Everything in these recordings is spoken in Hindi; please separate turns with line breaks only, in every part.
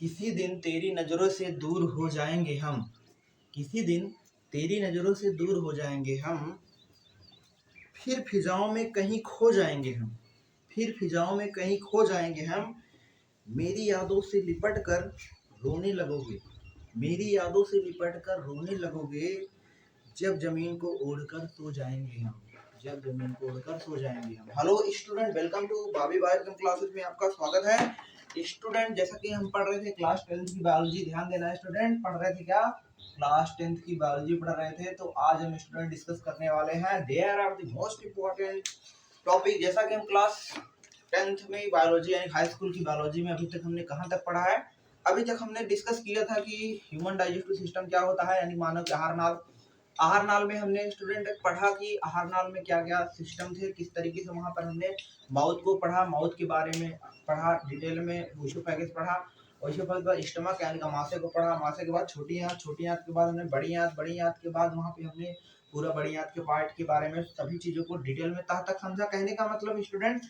किसी दिन तेरी नजरों से दूर हो जाएंगे हम। किसी दिन तेरी नजरों से दूर हो जाएंगे हम। फिर फिजाओं में कहीं खो जाएंगे हम। फिर फिजाओं में कहीं खो जाएंगे हम। मेरी यादों से लिपट कर रोने लगोगे। मेरी यादों से लिपट कर रोने लगोगे। जब जमीन को ओढ़कर सो जाएंगे हम। जब जमीन को ओढ़कर सो जाएंगे हम। Hello student, welcome to Babi biochem classes में आपका स्वागत है। स्टूडेंट, जैसा कि हम पढ़ रहे थे क्लास 10th की बायोलॉजी, ध्यान देना है स्टूडेंट, पढ़ रहे थे क्या? क्लास 10th की बायोलॉजी पढ़ रहे थे। तो आज हम स्टूडेंट डिस्कस करने वाले हैं there are the most important topic. जैसा कि हम क्लास 10th में बायोलॉजी यानी हाई स्कूल की बायोलॉजी में अभी तक हमने कहाँ तक पढ़ा है? अभी तक हमने डिस्कस किया था कि ह्यूमन डाइजेस्टिव सिस्टम क्या होता है, यानी मानव के आहार नाल। आहार नाल में हमने स्टूडेंट पढ़ा कि आहार नाल में क्या क्या सिस्टम थे, किस तरीके से वहां पर हमने माउथ को पढ़ा, माउथ के बारे में पढ़ा डिटेल में, ओइसोफेगस पढ़ा, ओइसोफेगस के बाद स्टमक यानी अमाशय को पढ़ा, अमाशय के बाद छोटी आंत, छोटी आंत के बाद हमने बड़ी आंत, बड़ी आंत के बाद वहां पे हमने पूरा बड़ी आंत के पार्ट के बारे में सभी चीजों को डिटेल में तह तक समझा। कहने का मतलब स्टूडेंट,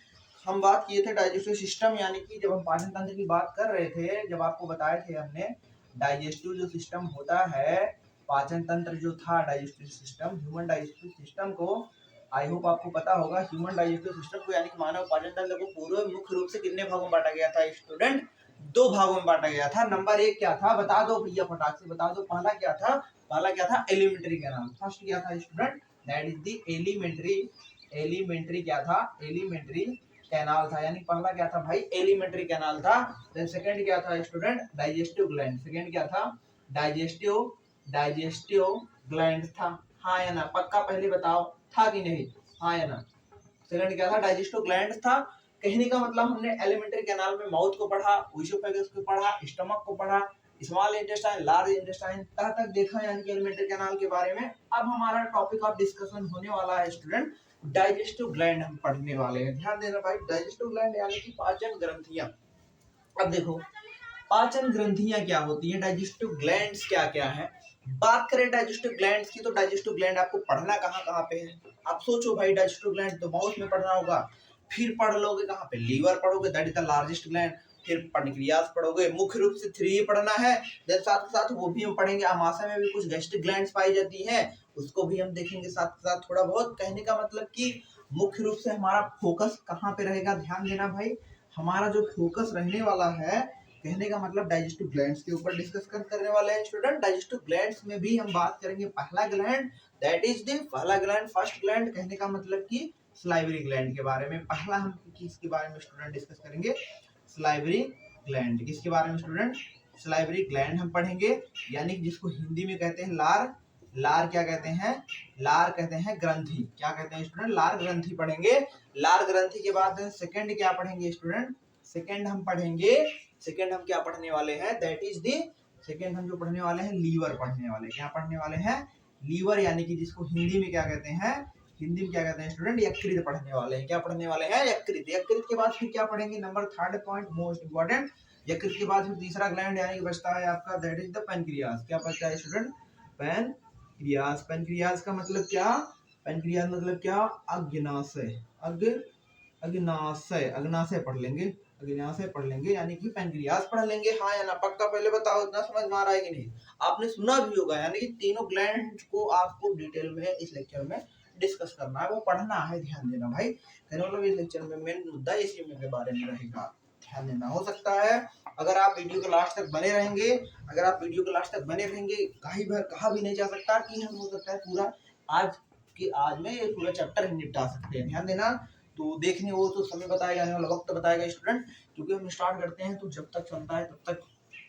हम बात किए थे डाइजेस्टिव सिस्टम, यानी कि जब हम पाचन तंत्र की बात कर रहे थे, जब आपको बताए थे हमने डाइजेस्टिव जो सिस्टम होता है, पाचन तंत्र जो था digestive system, human digestive system को, आई होप आपको पता होगा, ह्यूमन डाइजेस्टिव सिस्टम को यानी कि मानव पाचन तंत्र को पूरे मुख्य रूप से कितने भागों में बांटा गया था स्टूडेंट? 2 भागों में बांटा गया था। नंबर 1 क्या था, बता दो भैया, फटाक से बता दो। पहला क्या था? पहला क्या था? Alimentary canal. फर्स्ट क्या था student? That is the elementary. Elementary क्या था? एलिमेंट्री कैनाल था। यानी पहला क्या था भाई? एलिमेंट्री कैनाल था। देन सेकंड क्या था स्टूडेंट? Digestive gland. सेकंड क्या था? डाइजेस्टिव ग्लैंड था। हाँ या ना? पक्का पहले बताओ, था कि नहीं? हाँ या ना? सेकंड क्या था? डाइजेस्टिव ग्लैंड था। कहने का मतलब हमने एलिमेंट्री कैनाल में माउथ को पढ़ा, ओइसोफेगस को पढ़ा, स्टमक को पढ़ा, स्मॉल इंटेस्टाइन, लार्ज इंटेस्टाइन तक देखा, यानी कि एलिमेंट्री कैनाल के बारे में। अब हमारा टॉपिक ऑफ डिस्कशन होने वाला है स्टूडेंट डाइजेस्टिव ग्लैंड, हम पढ़ने वाले हैं। ध्यान देना भाई, डाइजेस्टिव ग्लैंड यानी कि पाचन ग्रंथियां। अब देखो, पाचन ग्रंथियां क्या होती हैं, डाइजेस्टिव ग्लैंड्स क्या क्या है। बात करें डाइजेस्टिव ग्लैंड्स की, तो डाइजेस्टिव ग्लैंड आपको पढ़ना कहाँ कहाँ पे है? आप सोचो भाई, डाइजेस्टिव ग्लैंड तो माउथ में पढ़ना होगा, फिर पढ़ लोगे कहाँ पे? लीवर पढ़ोगे, that is the largest gland. फिर पैनक्रियास पढ़ोगे, मुख्य रूप से 3 पढ़ना है। देन साथ साथ वो भी हम पढ़ेंगे, अमाशय में भी कुछ गैस्ट्रिक ग्लैंड्स पाई जाती है, उसको भी हम देखेंगे साथ साथ थोड़ा बहुत। कहने का मतलब कि मुख्य रूप से हमारा फोकस कहाँ पे रहेगा? ध्यान देना भाई, हमारा जो फोकस रहने वाला है, कहने का मतलब डाइजेस्टिव ग्लैंड्स के ऊपर डिस्कस करने वाले हैं स्टूडेंट। डाइजेस्टिव ग्लैंड्स में भी हम बात करेंगे पहला ग्लैंड, दैट इज द पहला ग्लैंड, फर्स्ट ग्लैंड। कहने का मतलब कि सलाइवरी ग्लैंड के बारे में पहला हम किसके बारे में स्टूडेंट डिस्कस करेंगे? Salivary gland. किसके बारे में स्टूडेंट? सलाइवरी ग्लैंड हम पढ़ेंगे, यानी कि जिसको हिंदी में कहते हैं लार। लार क्या कहते हैं? लार कहते हैं ग्रंथि। क्या कहते हैं स्टूडेंट? लार ग्रंथि पढ़ेंगे। लार ग्रंथि के बाद सेकंड क्या पढ़ेंगे स्टूडेंट? सेकंड हम पढ़ेंगे, सेकंड हम क्या पढ़ने वाले हैं? दैट इज द सेकंड हम जो पढ़ने वाले हैं, लीवर पढ़ने वाले। क्या पढ़ने वाले हैं? लीवर, यानी कि जिसको हिंदी में क्या कहते हैं? हिंदी में क्या कहते हैं स्टूडेंट? यकृत पढ़ने वाले हैं। क्या पढ़ने वाले हैं? यकृत। यकृत के बाद फिर क्या पढ़ेंगे? नंबर 3 पॉइंट मोस्ट इंपॉर्टेंट, यकृत के बाद फिर तीसरा ग्लैंड यानी कि बचता है आपका, दैट इज द पैनक्रियास। क्या बचता है स्टूडेंट? पैनक्रियास। पैनक्रियास का मतलब क्या? पैनक्रियास मतलब क्या? अग्नाशय। अग्नाशय, अग्नाशय पढ़ लेंगे, अग्नाशय पढ़ लेंगे, यानी कि पैनक्रियास पढ़ लेंगे। हाँ या ना? पक्का पहले बताओ, इतना समझ में आ रहा है कि नहीं? आपने सुना भी होगा, यानी कि तीनों ग्लैंड को आपको डिटेल में इस लेक्चर में डिस्कस करना है, वो पढ़ना है। ध्यान देना भाई, कहने मतलब इस लेक्चर में मेन मुद्दा इसी में के बारे में रहेगा, ध्यान देना। हो सकता है अगर आप वीडियो के लास्ट तक बने रहेंगे, अगर आप वीडियो के लास्ट तक बने रहेंगे, कहा भी नहीं जा सकता कि हम, हो सकता है पूरा आज में ये पूरा चैप्टर हम निपटा सकते हैं। ध्यान देना। तो देखने वो तो समय बताएगा, आने वाला वक्त बताएगा स्टूडेंट, क्योंकि हम स्टार्ट करते हैं तो जब तक चलता है तब तक,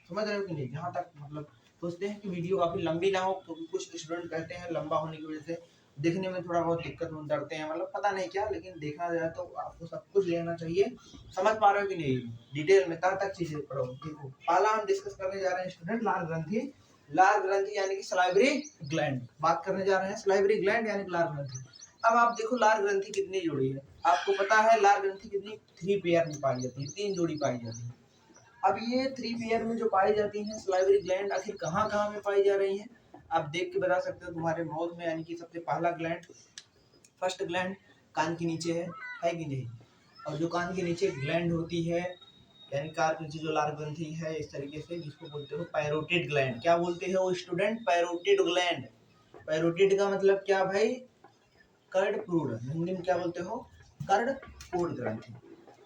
समझ रहे हो कि नहीं? जहाँ तक मतलब सोचते हैं कि वीडियो काफी लंबी ना हो, क्योंकि कुछ स्टूडेंट कहते हैं लंबा होने की वजह से देखने में थोड़ा बहुत दिक्कत डरते हैं, मतलब पता नहीं क्या, लेकिन देखा जाए तो आपको सब कुछ लेना चाहिए। समझ पा रहे हो कि नहीं? डिटेल में तक चीजें पढ़ो। देखो, पहला हम डिस्कस करने जा रहे हैं स्टूडेंट लार ग्रंथि। लार ग्रंथि यानी कि सलाइवरी ग्लैंड, बात करने जा रहे हैं सलाइवरी ग्लैंड यानी कि लार ग्रंथि। अब आप देखो, लार ग्रंथि कितनी जोड़ी है आपको पता है? लार ग्रंथि कितनी? 3 पेयर में पाई जाती है, 3 जोड़ी पाई जाती है। अब ये 3 पेयर में जो पाई जाती हैं सलाइवरी ग्लैंड, आखिर कहाँ कहाँ में पाई जा रही हैं? आप देख के बता सकते हो, तुम्हारे माउथ में, यानी कि सबसे पहला ग्लैंड, फर्स्ट ग्लैंड कान के नीचे है कि नहीं? और जो कान के नीचे ग्लैंड होती है, यानी कार के नीचे जो लार ग्रंथि है इस तरीके से, जिसको बोलते हो पैरोटिड ग्लैंड। क्या बोलते हो स्टूडेंट? Parotid gland. पैरोटिड का मतलब क्या भाई? कर्णपूर्ण। हिंदी में क्या बोलते हो? कर्णपूर्ण ग्रंथि।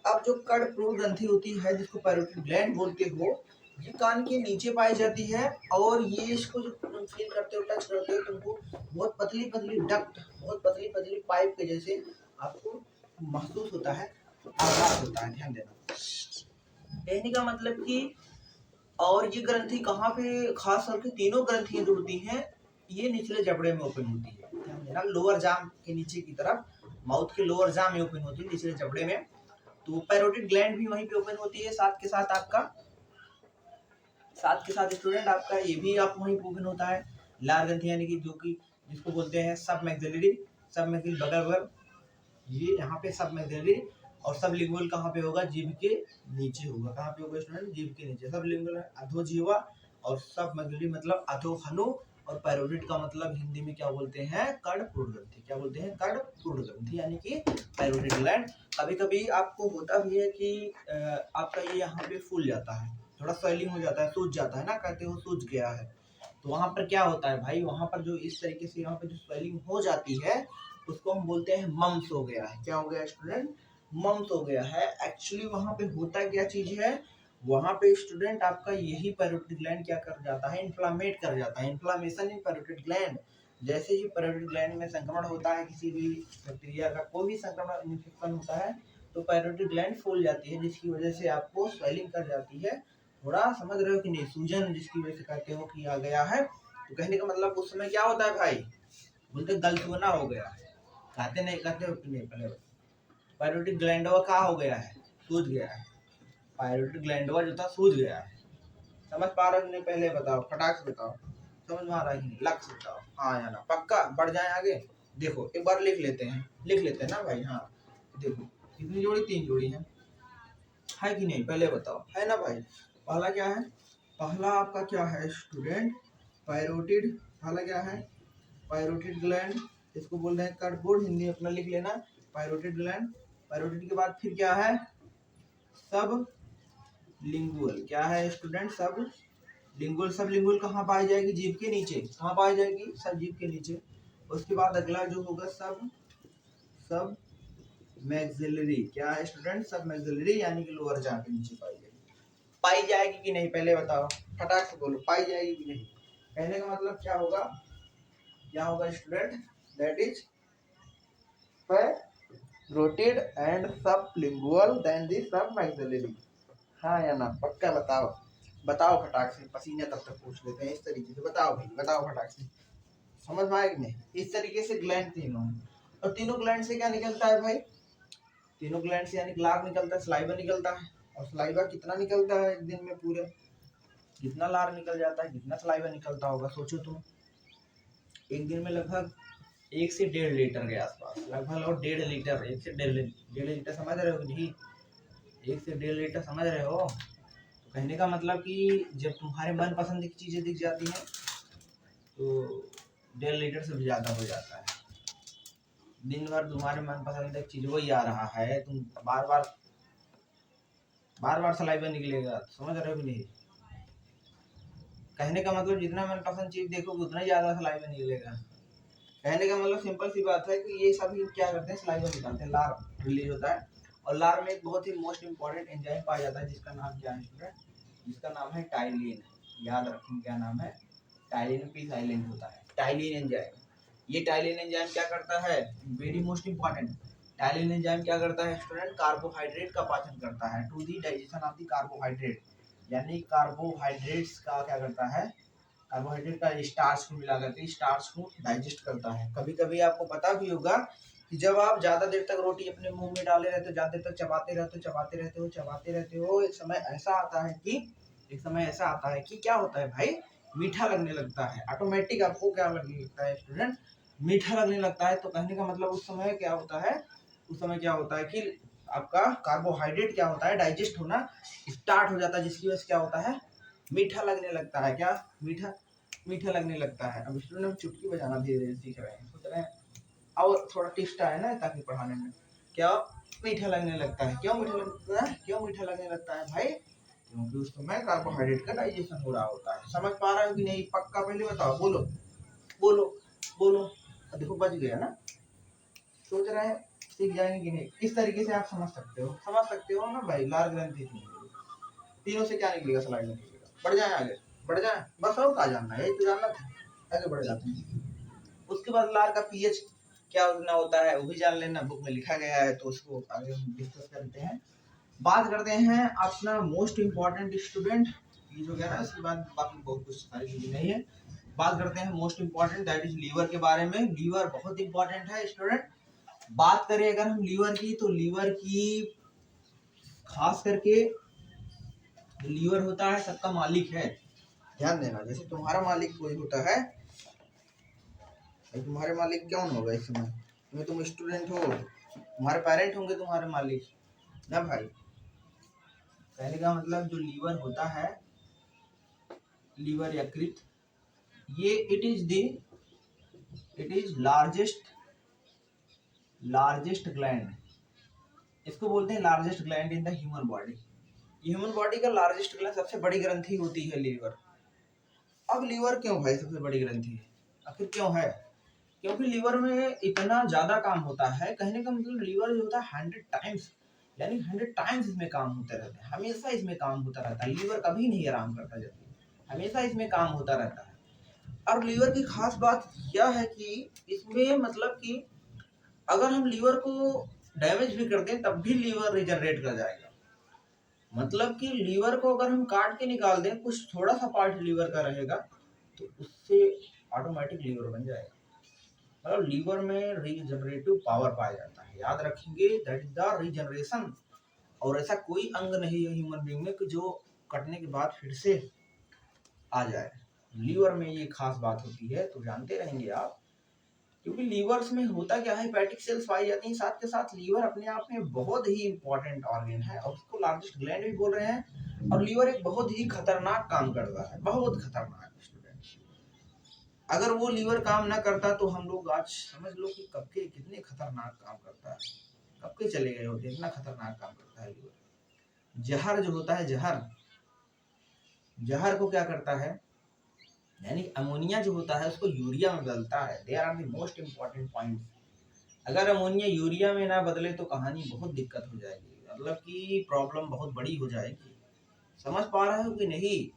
अब जो कर्णपूर्ण ग्रंथि होती है जिसको पैरोटिड ग्लैंड बोलते हो, ये कान के नीचे पाई जाती है, और ये इसको जो तुम फील करते हो, टच करते हो, तुमको बहुत पतली पतली डक्ट, बहुत पतली पतली पाइप के जैसे आपको महसूस होता है, आभास होता है। ध्यान देना। कहने का मतलब कि और ये ग्रंथि कहाँ पे खास करके तीनों ग्रंथियां जो होती हैं ये निचले जबड़े में ओपन होती है। ध्यान देना, लोअर जाम के नीचे की तरफ, माउथ के लोअर जाम में ओपन होती है, निचले जबड़े में। तो पैरोटिड ग्लैंड भी वहीं पे ओपन होती है, साथ के साथ स्टूडेंट आपका ये भी आप वहीं पे ओपन होता है। लार ग्रंथि यानी कि जो कि जिसको बोलते हैं सब मैक्सिलरी, बगल बगल, ये यहाँ पे सब मैक्सिलरी। और सब लिंगुअल कहाँ पे होगा? जीभ के नीचे होगा। कहाँ पे होगा स्टूडेंट? जीभ के नीचे। सब लिंगुअल अधोजीवा, और सब मैक्सिलरी मतलब अधोहनु, और पैरोटिड का मतलब हिंदी में क्या बोलते हैं? कर्णपूर्ण ग्रंथि। क्या बोलते हैं? कर्णपूर्ण ग्रंथि यानी कि पैरोटिड ग्लैंड। कभी कभी आपको होता भी है कि आपका ये यहाँ पे फूल जाता है, थोड़ा स्वेलिंग हो जाता है, सूज जाता है ना, कहते हो सूज गया है। तो वहां पर क्या होता है भाई? वहां पर जो इस तरीके से यहाँ पे जो स्वेलिंग हो जाती है उसको हम बोलते हैं मम्स हो गया है। क्या हो गया स्टूडेंट? मम्स हो गया है। एक्चुअली वहां पे होता क्या चीज है? वहां पे स्टूडेंट आपका यही पैरोटिड ग्लैंड क्या कर जाता है? इन्फ्लामेट कर जाता है। इन्फ्लामेशन इन पैरोटिड ग्लैंड। जैसे ही पैरोटिड ग्लैंड में संक्रमण होता है, किसी भी बैक्टीरिया का कोई भी संक्रमण इन्फेक्शन होता है, तो पैरोटिड ग्लैंड फूल जाती है, जिसकी वजह से आपको स्वेलिंग कर जाती है। थोड़ा समझ रहे हो कि नहीं? सूजन, जिसकी वजह से कहते हो कि आ गया है। तो कहने का मतलब उस समय क्या होता है भाई? बोलते गलतुना हो गया है। कहते नहीं? कहते हो कि नहीं? पहले पैरोटिड ग्लैंडवा क्या हो गया है? सूज गया है। पैरोटिड ग्लैंडवा जो था सूज गया है। समझ पा रहे हो कि नहीं? पहले बताओ, फटाक से बताओ, समझ में आ रहा है कि नहीं? लक्ष्य बताओ, हाँ या ना? पक्का? बढ़ जाए आगे। देखो एक बार लिख लेते हैं ना भाई। हाँ देखो, कितनी जोड़ी? 3 जोड़ी है कि नहीं? पहले बताओ, है ना भाई? पहला क्या है? पहला आपका क्या है स्टूडेंट? पैरोटिड। पहला क्या है? पैरोटिड ग्लैंड, इसको बोल रहे हैं कर्णपूर्ण। हिंदी अपना लिख लेना, पैरोटिड ग्लैंड। पैरोटिड के बाद फिर क्या है? सब लिंगुअल। क्या है स्टूडेंट? सब लिंगुअल। सब लिंगुअल कहाँ पाई जाएगी? जीभ के नीचे। कहाँ पाई जाएगी? सब जीभ के नीचे। उसके बाद अगला जो होगा सब मैक्सिलरी। क्या है स्टूडेंट? सब मैक्सिलरी यानी कि लोअर जां के नीचे पाई जाएगी कि नहीं? पहले बताओ, फटाक से बोलो, पाई जाएगी कि नहीं? कहने का मतलब क्या होगा? क्या होगा student? That is parotid and sublingual then the submaxillary. हाँ या ना? पक्का बताओ, बताओ फटाक से, पसीने तब तक पूछ लेते हैं इस तरीके से। बताओ भाई, बताओ फटाक से, समझ में आया कि नहीं? इस तरीके से ग्लैंड तीनों हैं। और तीनों ग्लैंड से क्या निकलता है भाई? तीनों ग्लैंड से यानी लार निकलता है, सलाइवा निकलता है। और सलाइवा कितना निकलता है एक दिन में पूरे? कितना लार निकल जाता है, कितना सलाइवा निकलता होगा? सोचो तुम। एक दिन में लगभग 1 से 1.5 लीटर के आसपास, लगभग 1.5 लीटर, 1 से 1.5 लीटर, समझ रहे हो कि नहीं? 1 से 1.5 लीटर, समझ रहे हो? तो कहने का मतलब कि जब तुम्हारे मनपसंद की चीजें दिख जाती हैं तो 1.5 लीटर से भी ज्यादा हो जाता है। दिन भर तुम्हारे मनपसंद एक चीज वही आ रहा है, तुम बार बार सलाइवा निकलेगा, समझ रहे हो कि नहीं? कहने का मतलब जितना मनपसंद चीज देखोगे उतना ज्यादा सलाइवा निकलेगा। कहने का मतलब सिंपल सी बात है कि ये सभी क्या करते हैं? सलाइवा निकालते हैं, लार रिलीज होता है। और लार में एक बहुत ही मोस्ट इंपॉर्टेंट एंजाइम पाया जाता है, जिसका नाम क्या है स्टूडेंट? जिसका नाम है टाइलिन। याद रखें, क्या नाम है? टाइलिन पी साइलेंट होता है, टाइलिन एंजाइम। ये टाइलिन एंजाइम क्या करता है? Very most important. Ptyalin enzyme क्या करता है स्टूडेंट? कार्बोहाइड्रेट का पाचन करता है, to the digestion of the carbohydrate. यानी कार्बोहाइड्रेट्स का क्या करता है? कार्बोहाइड्रेट का स्टार्च को मिला करके स्टार्च को डाइजेस्ट करता है। कभी कभी आपको पता भी होगा कि जब आप ज्यादा देर तक रोटी अपने मुंह में डाले रहते हो, ज्यादा देर तक चबाते रहते हो, एक समय ऐसा आता है कि क्या होता है भाई? मीठा लगने लगता है। ऑटोमेटिक आपको क्या लगने लगता है स्टूडेंट? मीठा लगने लगता है। तो कहने का मतलब उस समय क्या होता है कि आपका कार्बोहाइड्रेट क्या होता है? डाइजेस्ट होना स्टार्ट हो जाता है, जिसकी वजह से क्या होता है? मीठा लगने लगता है। क्या? मीठा लगने लगता है। अब स्टूडेंट हम चुटकी बजाना धीरे धीरे सीख रहे हैं, सोच रहे हैं और थोड़ा टिस्ट आए ना ताकि पढ़ाने में। क्या मीठा लगने लगता है। क्यों मीठा लगता है? क्यों मीठा लगने लगता है भाई? क्योंकि उस समय कार्बोहाइड्रेट का डाइजेशन हो रहा होता है। समझ पा रहे हो कि नहीं? पक्का पहले बताओ, बोलो बोलो बोलो। देखो बच गया ना, सोच रहे हैं सीख जाएंगे कि नहीं। इस तरीके से आप समझ सकते हो ना भाई। लार ग्रंथि तीनों से क्या निकलेगा? स्लाइड में निकलेगा। बढ़ जाए आगे, बढ़ जाए, बस और क्या जानना है, यही तो जानना था। आगे बढ़ जाते हैं। उसके बाद लार का पीएच क्या होता है वो भी जान लेना, बुक में लिखा गया है, तो उसको आगे हम डिस्कस करते हैं। बात करते हैं अपना मोस्ट इम्पोर्टेंट स्टूडेंट, ये जो गया ना, इसके बाद बाकी बहुत कुछ सारी चीजें नहीं है। बात करते हैं most important, that is liver के बारे में। लीवर बहुत इंपॉर्टेंट है स्टूडेंट। बात करें अगर हम लीवर की, तो लीवर की खास करके लीवर होता है सबका मालिक है। ध्यान देना, जैसे तुम्हारा मालिक कोई होता है, तुम्हारे मालिक कौन होगा इस समय? तुम्हें, तुम स्टूडेंट हो, तुम्हारे पेरेंट होंगे तुम्हारे मालिक ना भाई। कहने का मतलब जो लीवर होता है, लीवर यकृत, ये इट इज लार्जेस्ट ग्लैंड। इसको बोलते हैं largest gland in the human body. Human body का लार्जेस्ट ग्लैंड, सबसे बड़ी ग्रंथि होती है लीवर। अब लीवर क्यों भाई सबसे बड़ी ग्रंथि है? आखिर क्यों है? क्योंकि लीवर में इतना ज्यादा काम होता है। कहने का मतलब लीवर जो होता है 100 टाइम्स, यानी 100 टाइम्स इसमें काम होते रहते हैं। हमेशा इसमें काम होता रहता है। लीवर कभी नहीं आराम करता, जब हमेशा इसमें काम होता रहता है। और लीवर की खास बात यह है कि इसमें मतलब कि अगर हम लीवर को डैमेज भी कर दें तब भी लीवर रिजनरेट कर जाएगा। मतलब कि लीवर को अगर हम काट के निकाल दें, कुछ थोड़ा सा पार्ट लीवर का रहेगा, तो उससे ऑटोमेटिक लीवर बन जाएगा। मतलब लीवर में रीजनरेटिव पावर पाया जाता है। याद रखेंगे, दैट इज द रीजनरेशन। और ऐसा कोई अंग नहीं है ह्यूमन बीइंग में कि जो कटने के बाद फिर से आ जाए। लीवर में ये खास बात होती है, तो जानते रहेंगे आप। क्योंकि लीवर्स में होता क्या है, हेपेटिक सेल्स पाई जाती हैं। साथ के साथ लीवर अपने आप में बहुत ही इंपॉर्टेंट ऑर्गन है, और उसको लार्जेस्ट ग्लैंड भी बोल रहे हैं। और लीवर एक बहुत ही खतरनाक काम करता है, बहुत खतरनाक स्टूडेंट। अगर वो लीवर काम ना करता तो हम लोग आज समझ लो कि कब के कितने खतरनाक काम करता है, कब के चले गए होते। इतना खतरनाक काम करता है लीवर। जहर जो होता है, जहर को क्या करता है, यानी अमोनिया जो होता है उसको यूरिया में बदलता है। There are the most important points. अगर अमोनिया यूरिया में ना बदले तो कहानी बहुत दिक्कत हो जाएगी, मतलब कि प्रॉब्लम बहुत बड़ी हो जाएगी। समझ पा रहे हो कि नहीं?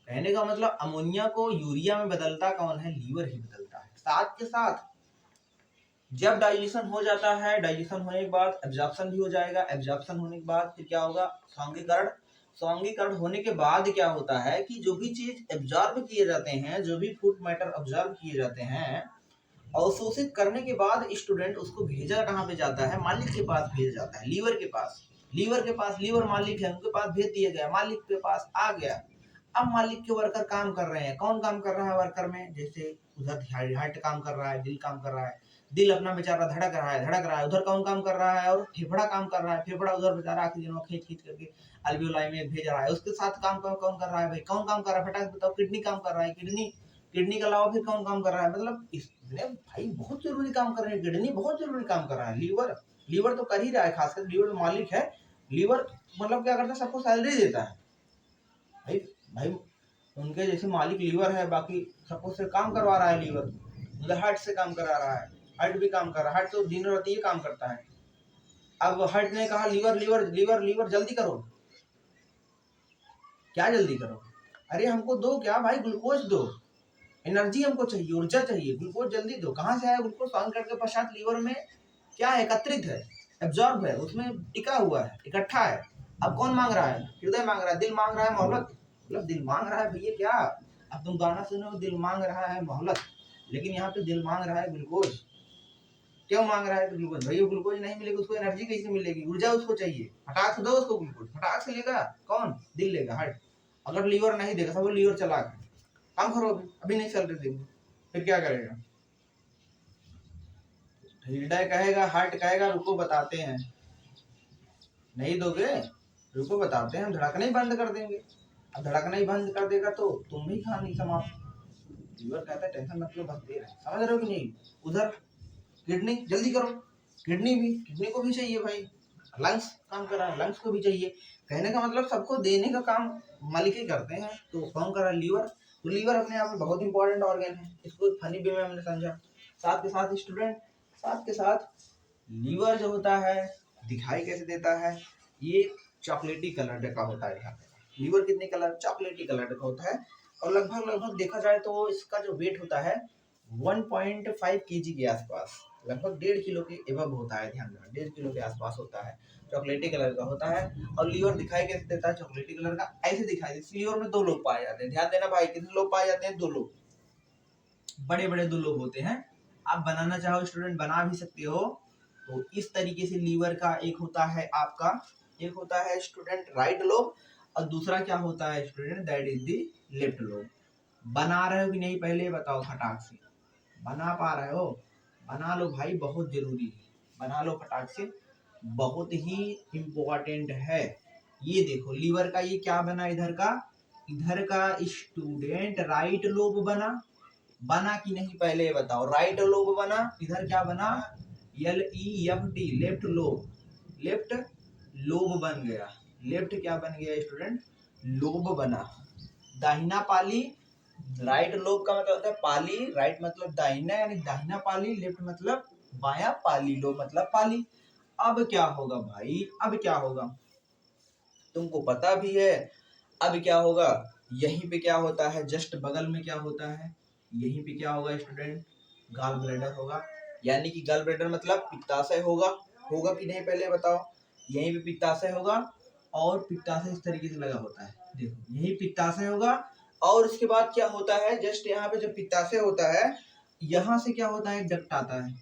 कहने का मतलब अमोनिया को यूरिया में बदलता कौन है? लीवर ही बदलता है। साथ के साथ जब डाइजेशन हो जाता है, डाइजेशन होने के बाद एब्जॉर्प्शन भी हो जाएगा। एब्जॉर्प्शन होने के बाद फिर क्या होगा? सौंगीकरण। सौंगीकरण होने के बाद क्या होता है कि जो भी चीज एब्जॉर्ब किए जाते हैं, जो भी फूड मैटर एब्जॉर्ब किए जाते हैं, अवशोषित करने के बाद स्टूडेंट उसको भेजा कहाँ पे जाता है? मालिक के पास भेजा जाता है, लीवर के पास। लीवर मालिक है, उनके पास भेज दिया गया, मालिक के पास आ गया। अब मालिक के वर्कर काम कर रहे हैं। कौन काम कर रहा है वर्कर में? जैसे उधर हार्ट काम कर रहा है, दिल काम कर रहा है, दिल अपना बेचारा धड़क रहा है। उधर कौन काम कर रहा है? और फेफड़ा काम कर रहा है, फेफड़ा उधर बेचारा ऑक्सीजन खींच खींच करके अल्वियोलाई में भेज रहा है। उसके साथ काम कौन कर रहा है भाई? कौन काम कर रहा है? फटाक बताओ। किडनी काम कर रहा है। किडनी के अलावा फिर कौन काम कर रहा है? मतलब इसने भाई बहुत जरूरी काम कर रहे हैं। किडनी बहुत जरूरी काम कर रहा है। लीवर तो कर ही रहा है, खासकर लीवर मालिक है। लीवर मतलब क्या करता है? सबको सैलरी देता है भाई। भाई उनके जैसे मालिक लीवर है, बाकी सबको से काम करवा रहा है लीवर। मतलब हार्ट से काम करा रहा है, हार्ट भी काम कर रहा है। हार्ट तो दिन रात ये काम करता है। अब हार्ट ने कहा लीवर जल्दी करो। क्या जल्दी करो? अरे हमको दो क्या भाई, ग्लूकोज दो, एनर्जी हमको चाहिए, ऊर्जा चाहिए, ग्लूकोज जल्दी दो। कहाँ से आया ग्लूकोज? सौंदर्य के पश्चात लीवर में क्या है? एकत्रित है, एब्जॉर्ब है, उसमें टिका हुआ है, इकट्ठा है। अब कौन मांग रहा है? हृदय मांग रहा है, दिल मांग रहा है मोहब्बत। मतलब दिल मांग रहा है भैया क्या? अब तुम गाना सुनो, दिल मांग रहा है मोहब्बत, लेकिन यहाँ पे दिल मांग रहा है ग्लूकोज। क्यों मांग रहा है ग्लूकोज? भाई ग्लूकोज नहीं मिलेगा उसको, एनर्जी कैसे मिलेगी? ऊर्जा उसको चाहिए। फटाक से दो उसको ग्लूकोज, फटाक से लेगा कौन? दिल लेगा, हार्ट। अगर लीवर नहीं देगा, सब लीवर चला गया, काम करो अभी नहीं सैलरी देंगे, फिर क्या करेगा? हृदय कहेगा, हार्ट कहेगा रुको बताते हैं। नहीं दोगे, रुको बताते हैं, हम धड़कना ही बंद कर देंगे। अब धड़कना ही बंद कर देगा तो तुम ही कहानी समाप्त। लीवर कहता है टेंशन मत लो, बस दे रहे हैं। समझ रहे हो कि नहीं? उधर किडनी जल्दी करो, किडनी को भी चाहिए भाई। लंग्स काम कर रहा है, लंग्स को भी चाहिए। कहने का मतलब सबको देने का काम मलिके करते हैं। तो कौन कर रहा है? लीवर। तो लीवर अपने आप में बहुत इंपॉर्टेंट ऑर्गन है, इसको फनी वे में हमने समझा। साथ के साथ स्टूडेंट, साथ के साथ लीवर जो होता है दिखाई कैसे देता है? ये चॉकलेटी कलर का होता है। यहाँ पे लीवर कितने कलर? चॉकलेटी कलर का होता है। और लगभग लगभग देखा जाए तो इसका जो वेट होता है 1.5 kg के आसपास, लगभग 1.5 किलो के एबव होता है। ध्यान देना, 1.5 किलो के आसपास होता है, चॉकलेटी कलर का होता है। और लीवर दिखाई कैसे देता है? चॉकलेटी कलर का ऐसे दिखाई देता है। लीवर में 2 लोब पाए जाते हैं। ध्यान देना भाई, कितने लोब पाए जाते हैं? 2 लोब, बड़े बड़े 2 लोब होते हैं। आप बनाना चाहो स्टूडेंट बना भी सकते हो। तो इस तरीके से लीवर का एक होता है आपका, एक होता है स्टूडेंट राइट लोब, और दूसरा क्या होता है student? That is the left lobe. बना रहे हो कि नहीं पहले बताओ फटाक से? बना पा रहे हो? बना लो भाई, बहुत जरूरी है, बना लो फटाक से, बहुत ही इम्पोर्टेंट है। ये देखो लीवर का ये क्या बना, इधर का स्टूडेंट राइट लोब बना। बना कि नहीं पहले ये बताओ? राइट लोब बना। इधर क्या बना? LEFT, left lobe, left lobe बन गया। लेफ्ट क्या बन गया स्टूडेंट? लोब बना। दाहिना पाली, राइट लोब का मतलब होता है पाली, राइट मतलब दाहिना यानी दाहिना पाली, लेफ्ट मतलब बायां पाली, लोब मतलब पाली। अब क्या होगा भाई? अब क्या होगा तुमको पता भी है। अब क्या होगा? यहीं पे क्या होता है? जस्ट बगल में क्या होता है? यहीं पे क्या होगा स्टूडेंट? गाल ब्लैडर होगा। यानी कि गाल ब्लैडर मतलब पित्ताशय होगा। होगा कि नहीं पहले बताओ? यहीं पे पित्ताशय होगा, और पित्ताशय इस तरीके से लगा होता है। देखो यही पित्ताशय होगा, और उसके बाद क्या होता है? जस्ट यहाँ पे जब पित्ताशय होता है, यहाँ से क्या होता है? एक डक्ट आता है।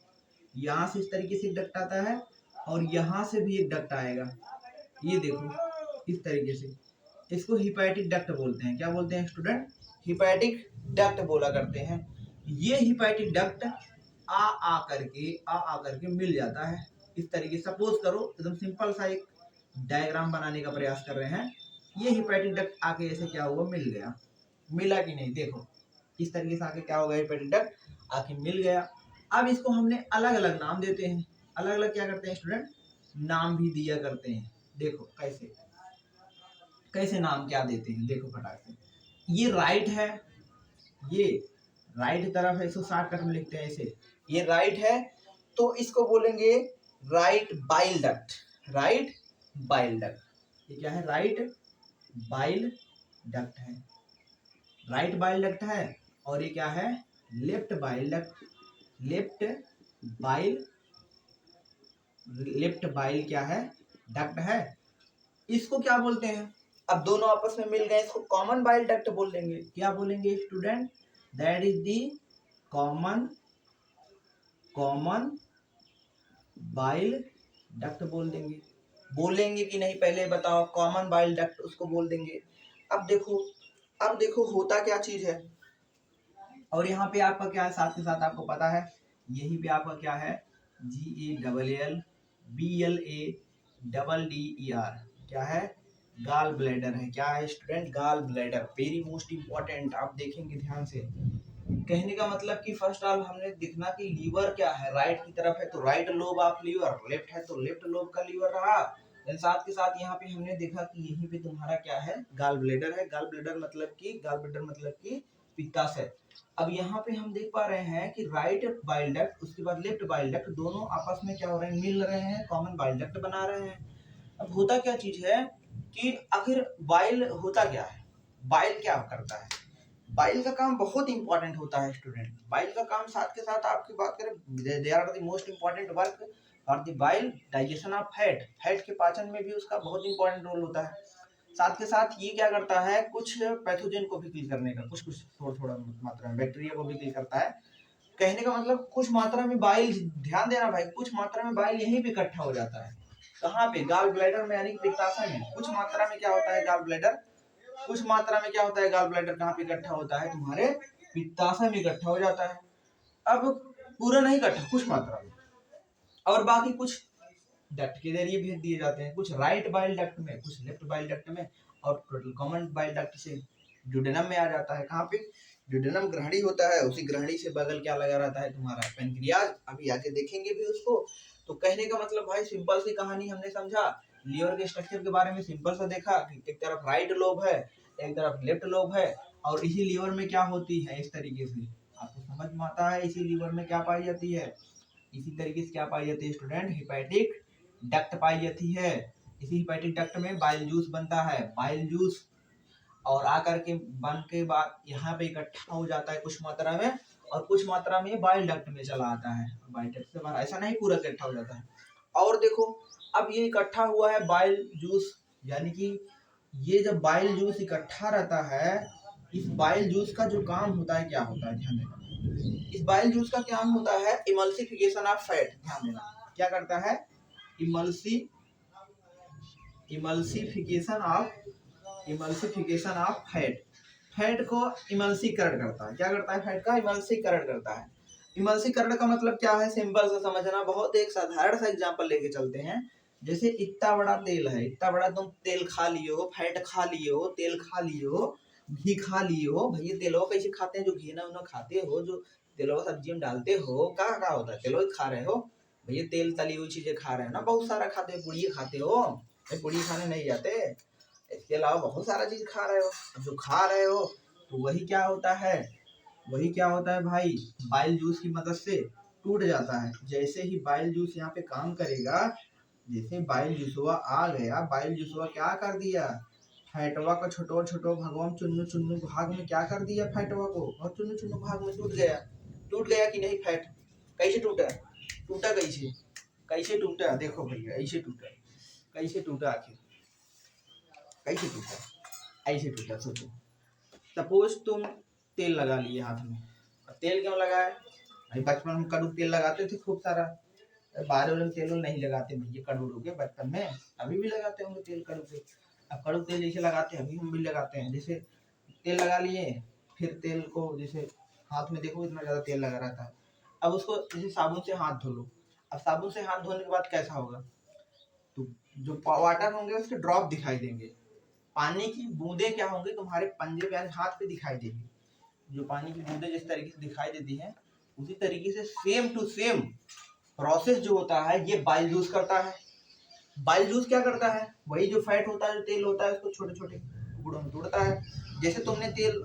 यहाँ से इस तरीके से एक डक्ट आता है, और यहाँ से भी एक डक्ट आएगा। ये देखो इस तरीके से, इसको हिपैटिक डक्ट बोलते हैं। क्या बोलते हैं स्टूडेंट? हिपैटिक डक्ट बोला करते हैं। ये हिपैटिक डक्ट आ करके मिल जाता है इस तरीके। सपोज करो एकदम सिंपल सा एक डायग्राम बनाने का प्रयास कर रहे हैं। ये हिपैटिक डक्ट आके ऐसे क्या हुआ? मिल गया। मिला कि नहीं? देखो इस तरीके से आके क्या होगा? हिपैटिक डक्ट आके मिल गया। अब इसको हमने अलग अलग नाम देते हैं। अलग अलग क्या करते हैं स्टूडेंट? नाम भी दिया करते हैं। देखो कैसे कैसे नाम क्या देते हैं, देखो फटाक से। ये राइट है, ये राइट तरफ है, इसको शॉर्टकट में लिखते हैं ऐसे। ये राइट है तो इसको बोलेंगे right bile duct. Right bile duct, ये क्या है? राइट बाइल डक्ट है। राइट बाइल डक्ट है। और ये क्या है? Left bile duct. Left bile, left bile क्या है? डक्ट है। इसको क्या बोलते हैं? अब दोनों आपस में मिल गए, इसको कॉमन बाइल डक्ट बोल देंगे। क्या बोलेंगे student? That is the common bile duct बोल देंगे। बोलेंगे कि नहीं पहले बताओ? कॉमन बाइल डक्ट उसको बोल देंगे। अब देखो होता क्या चीज है। और यहाँ पे आपका क्या है? साथ के साथ आपको पता है यही पे आपका क्या है? GALLBLADDER क्या है? गाल ब्लैडर है। क्या है student? Gall bladder. Very most important. आप देखेंगे ध्यान से। कहने का मतलब कि फर्स्ट ऑल हमने देखना कि लीवर क्या है। राइट की तरफ है तो right lobe of liver, left है तो लेफ्ट लोब का लीवर रहा। देन साथ के साथ यहाँ पे हमने देखा कि यहीं पे तुम्हारा क्या है? गाल ब्लैडर है। गाल ब्लैडर मतलब कि पित्ताशय। अब यहाँ पे हम देख पा रहे हैं कि राइट बाइल डक्ट उसके बाद लेफ्ट बाइल डक्ट दोनों आपस में क्या हो रहे हैं? मिल रहे हैं, कॉमन बाइल डक्ट बना रहे हैं। अब होता क्या चीज है कि आखिर बाइल होता क्या है? बाइल क्या करता है? बाइल का काम बहुत इंपॉर्टेंट होता है स्टूडेंट। बाइल का काम साथ के साथ आपकी बात करें, they are the most important work for the bile digestion of fat. Fat के पाचन में भी उसका बहुत इंपॉर्टेंट रोल होता है। साथ के साथ ये क्या करता है? कुछ पैथोजन को भी किल करने का, कुछ थोड़ा थोड़ा मात्रा में बैक्टीरिया को भी किल करता है। कहने का मतलब कुछ मात्रा में बाइल, ध्यान देना भाई, कुछ मात्रा में बाइल यहीं पे इकट्ठा हो जाता है। कहाँ पे? गाल ब्लैडर में, यानी कि पित्ताशय में। कुछ मात्रा में क्या होता है? गाल ब्लैडर, कुछ मात्रा में क्या होता है? गाल ब्लैडर कहाँ पे इकट्ठा होता है? तुम्हारे पित्ताशय में इकट्ठा हो जाता है। अब पूरा नहीं इकट्ठा, कुछ मात्रा में, और बाकी कुछ डक्ट के जरिए भेज दिए जाते हैं। कुछ राइट बाइल डक्ट में, कुछ लेफ्ट बाइल डक्ट में, और टोटल कॉमन बाइल डक्ट से ड्यूडेनम में आ जाता है। कहाँ पे? ड्यूडेनम ग्रहणी होता है, उसी ग्रहणी से बगल क्या लगा रहता है? तुम्हारा पेनक्रियाज। अभी आगे देखेंगे भी उसको। तो कहने का मतलब भाई सिंपल सी कहानी हमने समझा, लीवर के स्ट्रक्चर के बारे में सिंपल सा देखा कि एक तरफ राइट लोब है, एक तरफ लेफ्ट लोब है, और इसी लीवर में क्या होती है, इस तरीके से आपको समझ में आता है। इसी लीवर में क्या पाई जाती है, इसी तरीके से क्या पाई जाती है स्टूडेंट, हेपेटिक डक्ट पाई जाती है। इसी हेपेटिक डक्ट में बाइल जूस बनता है, बाइल जूस, और आकर के बन के बाद यहाँ पे इकट्ठा हो जाता है कुछ मात्रा में, और कुछ मात्रा में बाइल डक्ट में चला आता है, बाइल डक्ट से बाहर, ऐसा नहीं पूरा इकट्ठा हो जाता है। और देखो अब ये इकट्ठा हुआ है बाइल जूस, यानी कि ये जब बाइल जूस इकट्ठा रहता है, इस बाइल जूस का जो काम होता है, क्या होता है ध्यान देना, इस बाइल जूस का काम होता है इमल्सिफिकेशन ऑफ फैट। ध्यान देना क्या करता है, इमल्सिफिकेशन ऑफ फैट, फैट को इमल्सीकरण करता है। क्या करता है, फैट का इमल्सीकरण करता है। इमल्सीकरण का मतलब क्या है, सिंपल से समझना, बहुत एक साधारण सा एग्जांपल लेके चलते हैं। जैसे इतना बड़ा तेल है, इतना बड़ा तुम तेल खा लिए हो, फैट खा लिए हो, तेल खा लिए हो, घी खा लिए हो। भैया तेलो कैसे खाते हैं, जो घी ना खाते हो, जो तेलो सब्जी में डालते हो, क्या होता है, तेलो खा रहे हो भैया, तेल तली हुई चीजें खा रहे हो ना, बहुत सारा खाते हो, पूड़ी खाते हो, पूड़ी खाने नहीं जाते, इसके अलावा बहुत सारा चीज खा रहे हो। जो खा रहे हो तो वही क्या होता है, वही क्या होता है भाई, बाइल जूस की मदद से टूट जाता है। जैसे ही बाइल जूस यहाँ पे काम करेगा, जैसे बाइल जूसवा आ गया, बाइल जूसवा क्या कर दिया, फैटवा को छोटो छोटो भागों में, चुन्नू चुन्नू भाग में क्या कर दिया, फैटवा को, और चुन्नू चुन्नू भाग में टूट गया कि नहीं फैट, कैसे टूटा, टूटा कैसे, कैसे टूटा, देखो भैया ऐसे टूटा, कैसे टूटा, आखिर कैसे टूटा, ऐसे टूटा। सोचो सपोज तुम तेल लगा लिए हाथ में, तेल क्यों लगाए भाई, बचपन में कड़ू तेल लगाते थे खूब सारा, बाहर वाले तेल नहीं लगाते भैया कड़ू के, बचपन में, अभी भी लगाते होंगे तेल कड़ू के। अब कड़ू तेल जैसे लगाते हैं, अभी हम भी लगाते हैं, जैसे तेल लगा लिए, फिर तेल को जैसे हाथ में देखो इतना ज्यादा तेल लगा रहता है, अब उसको जैसे साबुन से हाथ धो लो। अब साबुन से हाथ धोने के बाद कैसा होगा, तो जो वाटर होंगे उसके ड्रॉप दिखाई देंगे, पानी की बूंदे क्या होंगी तुम्हारे पंजे पे हाथ पे दिखाई देगी, जो पानी की बूंदे जिस तरीके से दिखाई देती है, उसी तरीके से सेम टू सेम प्रोसेस जो होता है ये बाइल जूस करता है। बाइल जूस क्या करता है, वही जो फैट होता है, जो तेल होता है, उसको छोटे छोटे टुकड़ों में तोड़ता है। जैसे तुमने तेल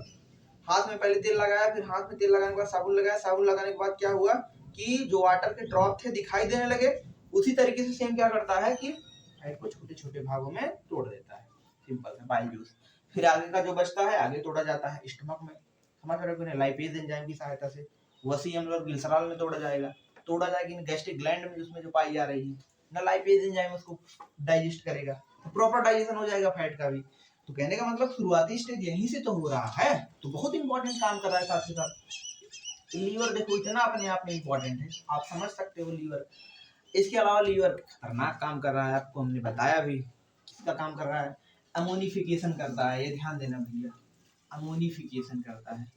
हाथ में पहले तेल लगाया, फिर हाथ में तेल लगाने के बाद साबुन लगाया, साबुन लगाने के बाद क्या हुआ कि जो वाटर के ड्रॉप थे दिखाई देने लगे, उसी तरीके से सेम क्या करता है कि फैट को छोटे छोटे भागों में तोड़ देता है, सिंपल है बाइल जूस। फिर आगे का जो बचता है आगे तोड़ा जाता है स्टमक में, समझ रहे हो, लाइपेज एंजाइम की सहायता से, वसी अम्ल और ग्लिसरॉल में तोड़ा जाएगा, गैस्ट्रिक ग्लैंड में जिसमें जो पाई जा रही है ना, लाइपेज एंजाइम उसको डाइजेस्ट करेगा, तो प्रॉपर डाइजेशन हो जाएगा फैट का भी। तो कहने का मतलब शुरुआती स्टेज यहीं से तो हो रहा है, तो बहुत इंपॉर्टेंट काम कर रहा है साथ ही साथ। लीवर देखो इतना अपने आप में इंपॉर्टेंट है, आप समझ सकते हो लीवर। इसके अलावा लीवर खतरनाक काम कर रहा है, आपको हमने बताया भी किसका काम कर रहा है, अमोनिफिकेशन करता है, ये ध्यान देना भैया, अमोनिफिकेशन करता है,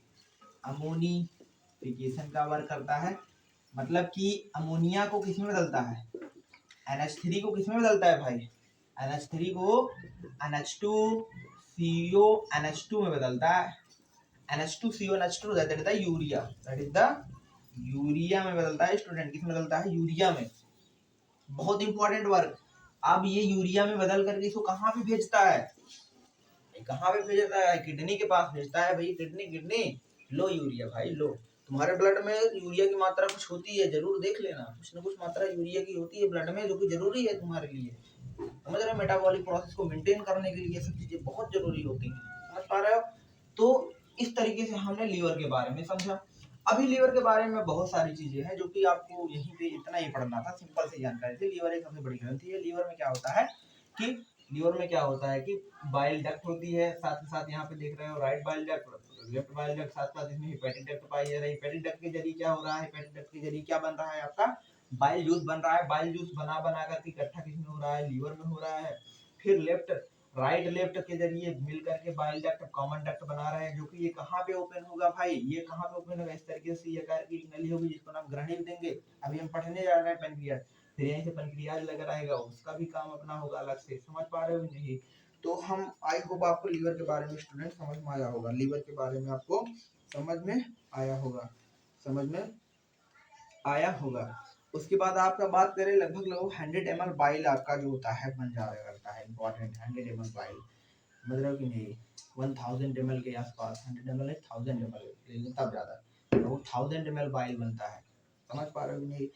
अमोनिफिकेशन का वर्क करता है, मतलब कि अमोनिया को किसमें बदलता है, NH3 को किसमें बदलता है भाई, NH3 को NH2CO NH2 में बदलता है, NH2CO NH2 that is the urea, that is the urea में बदलता है स्टूडेंट, किसमें बदलता है, यूरिया में। बहुत इंपॉर्टेंट वर्क। अब ये यूरिया में बदल करके इसको कहाँ पे भेजता है, कहाँ पे भेजता है, किडनी के पास भेजता है भाई, किडनी लो यूरिया भाई लो, तुम्हारे ब्लड में यूरिया की मात्रा कुछ होती है, जरूर देख लेना, कुछ ना कुछ मात्रा यूरिया की होती है ब्लड में, जो कि जरूरी है तुम्हारे लिए, समझ रहे हो, मेटाबॉलिक प्रोसेस को मेंटेन करने के लिए सब चीजें बहुत जरूरी होती हैं, समझ पा रहे हो। तो इस तरीके से हमने लीवर के बारे में समझा। अभी लीवर के बारे में बहुत सारी चीजें हैं जो कि आपको यहीं पे इतना ही पढ़ना था, सिंपल सी जानकारी थी। लीवर एक सबसे बड़ी ग्रंथि है। लीवर में क्या होता है कि बाइल डक्ट होती है, साथ ही साथ यहाँ पे देख रहे हो right bile duct, left bile duct, साथ साथ इसमें हेपेटिक डक्ट पाई जा रही है। हेपेटिक डक्ट के जरिए क्या हो रहा है, हेपेटिक डक्ट के जरिए क्या बन रहा है, आपका बाइल जूस बन रहा है। बाइल जूस बना बना करके इकट्ठा किसमें हो रहा है, लीवर में हो रहा है। फिर राइट लेफ्ट के जरिए मिल करके बाइल डक्ट कॉमन डक्ट बना रहे हैं, जो कि ये कहाँ पे ओपन होगा भाई, ये कहाँ पे ओपन होगा, इस तरीके से ये आकार की नली होगी जिसको नाम ग्रहणी देंगे। अभी हम पढ़ने जा रहे हैं पेनक्रियाज, फिर यहीं से पेनक्रियाज लगा रहेगा, उसका भी काम अपना होगा अलग से, समझ पा रहे हो नहीं। तो हम आई होप आपको लीवर के बारे में स्टूडेंट समझ में आया होगा, लीवर के बारे में आपको समझ में आया होगा, समझ में आया होगा। उसके बाद आपका बात करें लगभग 100 ml बाइल आपका जो होता है बन जाया करता है, इंपॉर्टेंट 100 ml बाइल, मतलब कि नहीं 1000 ml के आसपास, 100 ml 1000 ml लेकिन तब ज़्यादा, तो वो 1000 ml बाइल बनता है, समझ पा रहे हो कि नहीं।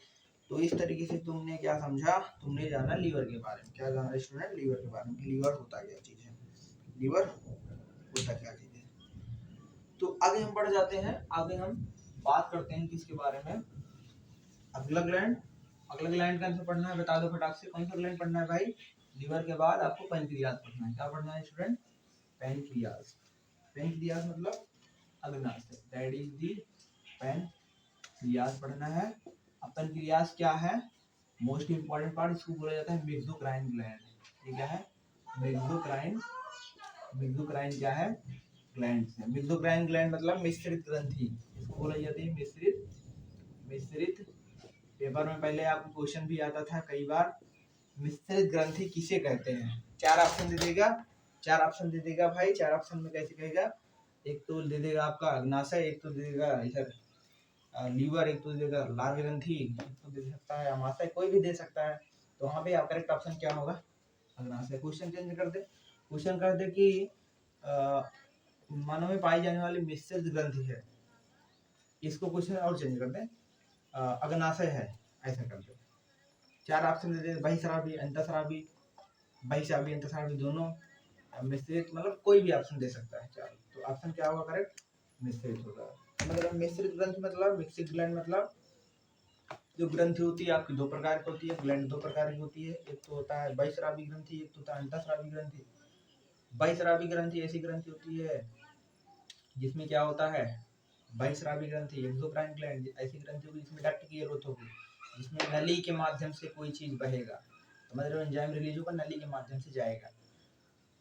तो इस तरीके से तुमने क्या समझा, तुमने जाना लीवर के बारे में, क्या जाना स्टूडेंट, लीवर के बारे में, लीवर होता क्या चीज़ है, लीवर होता क्या चीज़ है। तो आगे हम बढ़ जाते हैं, आगे हम बात करते हैं किसके बारे में, अगला ग्लैंड। अगला ग्लैंड का आंसर पढ़ना है, बता दो फटाक से, कौन सा ग्लैंड पढ़ना है भाई, लीवर के बाद आपको पैंक्रियाज पढ़ना है, क्या पढ़ना है स्टूडेंट, पैंक्रियाज। पैंक्रियाज मतलब अग्नाशय, दैट इज दी पैंक्रियाज पढ़ना है। अब पैंक्रियाज क्या है, मोस्ट इंपॉर्टेंट पार्ट, इसको बोला जाता है मेसोक्राइन ग्लैंड। ये क्या है, मेसोक्राइन, मेसोक्राइन क्या है, ग्लैंड है। मेसोक्राइन ग्लैंड मतलब मिश्रित ग्रंथि, इसको बोला जाती है मिश्रित, मिश्रित। पेपर में पहले आपको क्वेश्चन भी आता था कई बार, मिश्रित ग्रंथि किसे कहते हैं, 4 ऑप्शन दे देगा, 4 ऑप्शन दे देगा भाई, 4 ऑप्शन में कैसे कहेगा, एक तो दे देगा आपका अग्नाशय, एक तो दे देगा इधर लीवर, एक तो दे देगा लाल ग्रंथि, एक तो दे सकता है अमाशय, कोई भी दे सकता है। तो वहाँ पे करेक्ट ऑप्शन क्या होगा, अग्नाशय। क्वेश्चन चेंज कर दे, क्वेश्चन कर दे कि मानव में पाई जाने वाली मिश्रित ग्रंथि है, इसको क्वेश्चन और चेंज कर दे, अग्नाशय है, ऐसा कर दे। 4 ऑप्शन दे दे, बहिस्रावी, अंतःस्रावी, बहिस्रावी अंतःस्रावी दोनों, मिश्रित, मतलब कोई भी ऑप्शन दे सकता है। चार, तो ऑप्शन क्या होगा करेक्ट, मिश्रित होगा। मतलब मिश्रित ग्रंथि मतलब, मिक्सिड ग्लैंड मतलब जो ग्रंथि होती है आपकी 2 प्रकार की होती है, ग्लैंड 2 प्रकार की होती है, एक तो होता है बहिस्रावी ग्रंथि, एक तो होता है अंतःस्रावी ग्रंथि। बहिस्रावी ग्रंथि ऐसी ग्रंथि होती है जिसमें क्या होता है, बहिस्रावी ग्रंथि, एक्सोक्राइन ग्लैंड ऐसी ग्रंथि होगी जिसमें डक्ट की ग्रोथ होगी, जिसमें नली के माध्यम से कोई चीज बहेगा, मतलब एंजाइम रिलीज होगा, नली के माध्यम से जाएगा।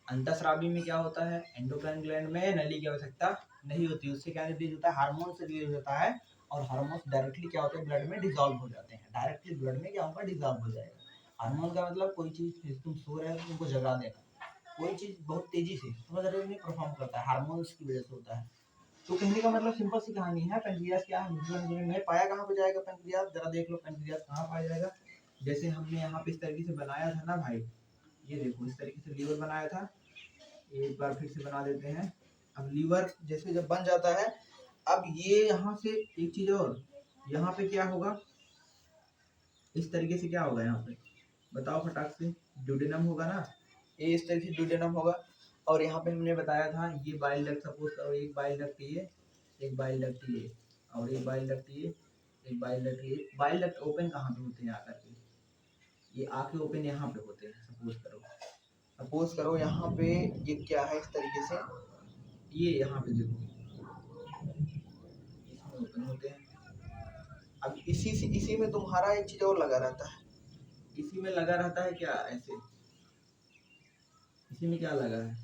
अंतःस्रावी में क्या होता है, एंडोक्राइन ग्लैंड में नली की आवश्यकता नहीं होती, उससे क्या रिलीज होता है, हार्मोन से रिलीज होता है, और हार्मोन्स डायरेक्टली क्या होते हैं, ब्लड में डिजॉल्व हो जाते हैं, डायरेक्टली ब्लड में क्या होगा, डिजॉल्व हो जाएगा। हार्मोन का मतलब कोई चीज, तुम सो रहे हो तुमको जगा देना, कोई चीज बहुत तेजी से, समझ रहे हो, परफॉर्म करता है, हार्मोन्स की वजह से होता है। तो कहने का मतलब सिंपल सी कहानी है, पेनक्रियास क्या है, में पाया कहाँ पे जाएगा पेनक्रियास, जरा देख लो पेनक्रियास कहाँ पाया जाएगा। जैसे हमने यहाँ पे इस तरीके से बनाया था ना भाई, ये देखो इस तरीके से लीवर बनाया था, एक बार फिर से बना देते हैं। अब लीवर जैसे जब बन जाता है, अब ये यहाँ से एक चीज और, यहाँ पे क्या होगा, इस तरीके से क्या होगा, यहाँ पे बताओ फटाक से, ड्यूडेनम होगा ना, ये इस तरीके से ड्यूडेनम होगा। और यहाँ पे हमने बताया था ये बाइल डक्ट, सपोज करो एक बाइल डक्ट ये, एक बाइल डक्ट ये, और एक बाइल डक्ट ये, एक बाइल डक्ट ये। बाइल डक्ट ओपन कहाँ पे होते हैं आकर के, ये आके ओपन यहाँ पे होते हैं, सपोज करो यहाँ पे ये क्या है, इस तरीके से ये यहाँ पे देखो, इसमें ओपन होते हैं। अब इसी में तुम्हारा एक चीज और लगा रहता है, इसी में लगा रहता है क्या, ऐसे इसी में क्या लगा है,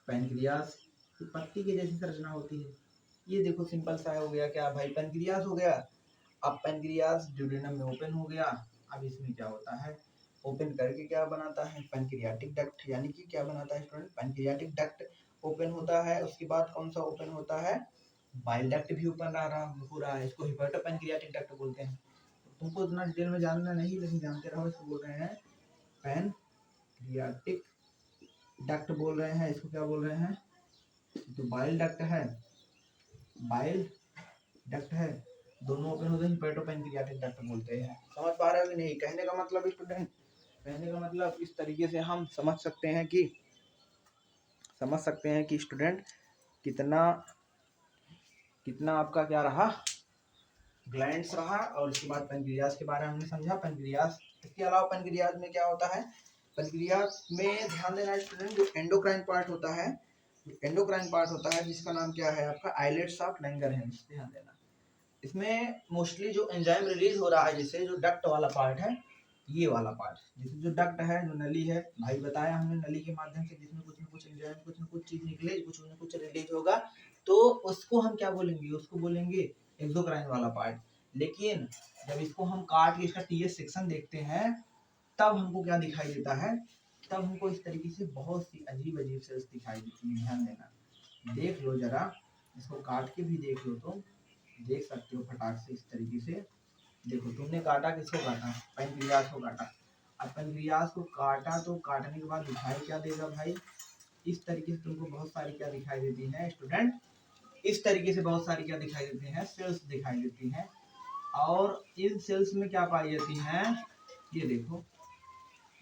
पैनक्रियास की पत्ती की जैसी संरचना होती है। ये देखो सिंपल सा हो गया क्या भाई, पैनक्रियास हो गया। अब पैनक्रियास ड्यूडेनम में ओपन हो गया, अब इसमें क्या होता है, ओपन करके क्या बनाता है, पैनक्रियाटिक डक्ट, यानी कि क्या बनाता है स्टूडेंट, पैनक्रियाटिक डक्ट ओपन होता है। उसके बाद कौन सा ओपन होता है, बाइल डक्ट भी ओपन हो रहा है, इसको हिपेटोपैनक्रियाटिक डक्ट बोलते हैं। तुमको इतना डिटेल में जानना नहीं, लेकिन जानते रहो, इसको बोल रहे हैं पैनक्रियाटिक डक्ट बोल रहे हैं, इसको क्या बोल रहे हैं, तो बाइल डक्ट है, बाइल डक्ट है, दोनों ओपन होते हैं, हिपेटोपैनक्रियाटिक डक्ट बोलते हैं। समझ पा रहे हो कि नहीं, कहने का मतलब स्टूडेंट, कहने का मतलब इस तरीके से हम समझ सकते हैं कि स्टूडेंट कितना कितना आपका क्या रहा, ग्लैंड्स रहा। और इसके बाद पैनक्रियास के बारे में हमने समझा, पैनक्रियास। इसके अलावा पैनक्रियास में क्या होता है, पैनक्रियास में ध्यान देना स्टूडेंट, जो एंडोक्राइन पार्ट होता है, एंडोक्राइन पार्ट होता है जिसका नाम क्या है आपका, आइलेट्स ऑफ लैंगरहैंस, ध्यान देना। इसमें मोस्टली जो एंजाइम रिलीज हो रहा है, जैसे जो डक्ट वाला पार्ट है, ये वाला पार्ट, जैसे जो डक्ट है, जो नली है, भाई बताया हमने, नली के माध्यम से जिसमें कुछ न कुछ एंजाइम, कुछ न कुछ चीज निकले, कुछ न कुछ रिलीज होगा, तो उसको हम क्या बोलेंगे, उसको बोलेंगे एक्सोक्राइन वाला पार्ट। लेकिन जब इसको हम काट के इसका टीएस सेक्शन देखते हैं, तब हमको क्या दिखाई देता है, तब हमको इस तरीके से बहुत सी अजीब अजीब सेल्स दिखाई देती है। ध्यान देना, देख लो जरा, इसको काट के भी देख लो, तुम देख सकते हो फटाक से, इस तरीके से देखो तुमने काटा, किसको काटा? पैंक्रियाज को काटा। अब पैंक्रियाज को काटा तो काटने के बाद दिखाई क्या देगा भाई? इस तरीके से तुमको बहुत सारी क्या दिखाई देती है स्टूडेंट? इस तरीके से बहुत सारी क्या दिखाई देती हैं? सेल्स दिखाई देती हैं। और इन सेल्स में क्या पाई जाती हैं? ये देखो,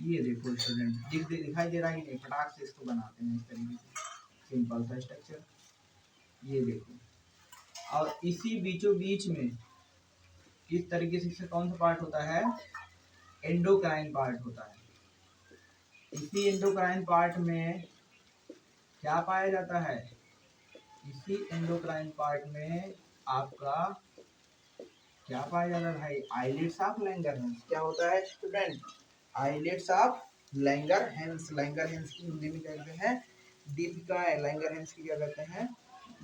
ये देखो स्टूडेंट, दिखाई दे रहा है कि नहीं? फटाक से इसको बनाते हैं इस तरीके से, सिंपल सा स्ट्रक्चर, ये देखो। और इसी बीचों बीच में इस तरीके से कौन सा पार्ट होता है? एंडोक्राइन पार्ट होता है। इसी एंडोक्राइन पार्ट में क्या पाया जाता है? इसी एंडोक्राइन पार्ट में आपका क्या पाया जाता है भाई? Islets of Langerhans. क्या होता है student? Islets of Langerhans. Langerhans की हिंदी में कहते हैं दीपिकाएं। लैंगरहैंस की क्या कहते हैं?